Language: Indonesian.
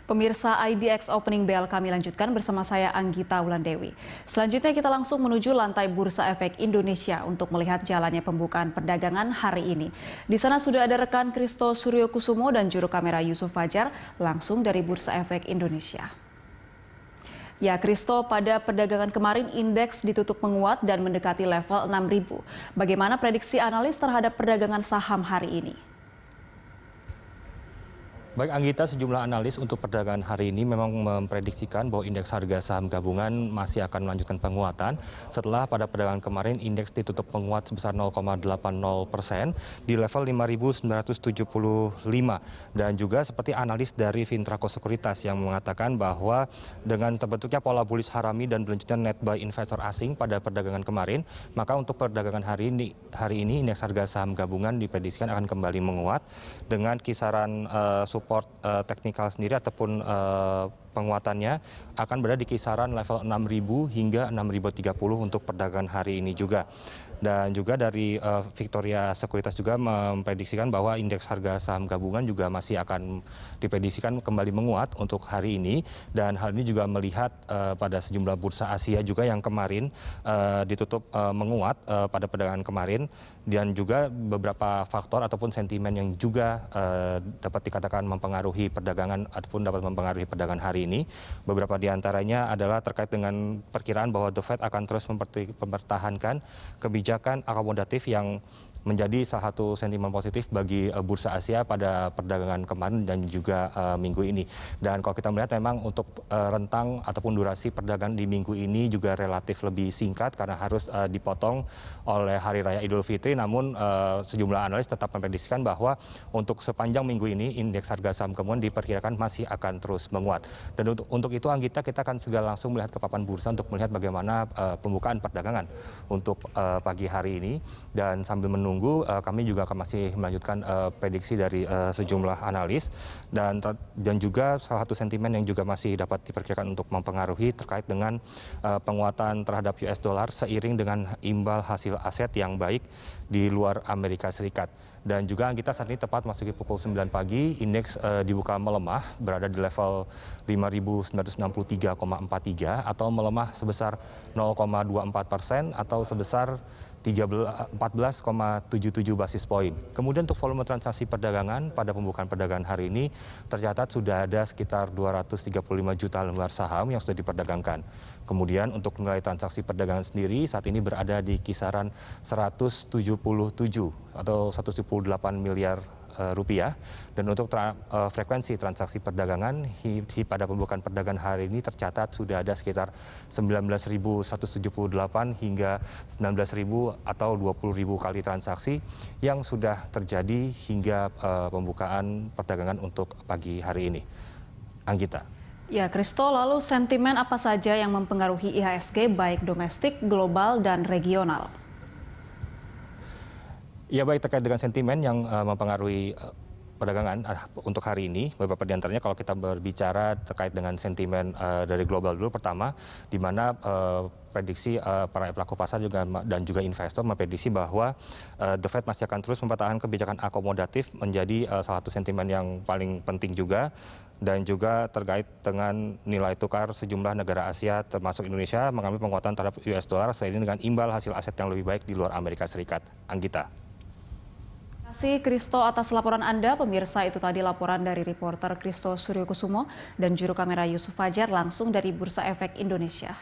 Pemirsa IDX Opening Bell kami lanjutkan bersama saya Anggita Wulandewi. Selanjutnya kita langsung menuju lantai Bursa Efek Indonesia untuk melihat jalannya pembukaan perdagangan hari ini. Di sana sudah ada rekan Kristo Suryokusumo dan juru kamera Yusuf Fajar langsung dari Bursa Efek Indonesia. Ya, Kristo, pada perdagangan kemarin indeks ditutup menguat dan mendekati level 6.000. Bagaimana prediksi analis terhadap perdagangan saham hari ini? Baik Anggita, sejumlah analis untuk perdagangan hari ini memang memprediksikan bahwa indeks harga saham gabungan masih akan melanjutkan penguatan setelah pada perdagangan kemarin indeks ditutup menguat sebesar 0,80% di level 5.975 dan juga seperti analis dari Fintraco Sekuritas yang mengatakan bahwa dengan terbentuknya pola bullish harami dan berlanjutnya net buy investor asing pada perdagangan kemarin, maka untuk perdagangan hari ini indeks harga saham gabungan diprediksikan akan kembali menguat dengan kisaran support teknikal sendiri ataupun penguatannya akan berada di kisaran level 6.000 hingga 6.030 untuk perdagangan hari ini juga. Dan juga dari Victoria Sekuritas juga memprediksikan bahwa indeks harga saham gabungan juga masih akan diprediksikan kembali menguat untuk hari ini. Dan hal ini juga melihat pada sejumlah bursa Asia juga yang kemarin ditutup menguat pada perdagangan kemarin. Dan juga beberapa faktor ataupun sentimen yang juga dapat dikatakan mempengaruhi perdagangan ataupun dapat mempengaruhi perdagangan hari ini. Beberapa diantaranya adalah terkait dengan perkiraan bahwa The Fed akan terus mempertahankan kebijakan akomodatif yang menjadi salah satu sentimen positif bagi bursa Asia pada perdagangan kemarin dan juga minggu ini. Dan kalau kita melihat memang untuk rentang ataupun durasi perdagangan di minggu ini juga relatif lebih singkat karena harus dipotong oleh Hari Raya Idul Fitri. Namun sejumlah analis tetap memprediksikan bahwa untuk sepanjang minggu ini indeks harga saham gabungan diperkirakan masih akan terus menguat. Dan untuk itu Anggita, kita akan segera langsung melihat ke papan bursa untuk melihat bagaimana pembukaan perdagangan untuk pagi hari ini. Dan sambil menunggu kami juga akan masih melanjutkan prediksi dari sejumlah analis dan juga salah satu sentimen yang juga masih dapat diperkirakan untuk mempengaruhi terkait dengan penguatan terhadap US dollar seiring dengan imbal hasil aset yang baik di luar Amerika Serikat. Dan juga kita saat ini tepat masuki pukul 9 pagi, indeks dibuka melemah berada di level 5.963,43 atau melemah sebesar 0,24% atau sebesar 14,77 basis poin. Kemudian untuk volume transaksi perdagangan pada pembukaan perdagangan hari ini tercatat sudah ada sekitar 235 juta lembar saham yang sudah diperdagangkan. Kemudian untuk nilai transaksi perdagangan sendiri saat ini berada di kisaran 177 atau 178 miliar rupiah. Dan untuk frekuensi transaksi perdagangan pada pembukaan perdagangan hari ini tercatat sudah ada sekitar 19.178 hingga 19.000 atau 20.000 kali transaksi yang sudah terjadi hingga pembukaan perdagangan untuk pagi hari ini. Anggita. Ya, Kristo, lalu sentimen apa saja yang mempengaruhi IHSG baik domestik, global, dan regional? Ya, baik, terkait dengan sentimen yang mempengaruhi perdagangan untuk hari ini, beberapa di antaranya kalau kita berbicara terkait dengan sentimen dari global dulu, pertama di mana prediksi para pelaku pasar juga dan juga investor memprediksi bahwa The Fed masih akan terus mempertahankan kebijakan akomodatif menjadi salah satu sentimen yang paling penting juga. Dan juga terkait dengan nilai tukar sejumlah negara Asia termasuk Indonesia mengalami penguatan terhadap US dollar seiring dengan imbal hasil aset yang lebih baik di luar Amerika Serikat. Anggita. Terima kasih Kristo atas laporan Anda. Pemirsa, itu tadi laporan dari reporter Kristo Suryokusumo dan juru kamera Yusuf Fajar langsung dari Bursa Efek Indonesia.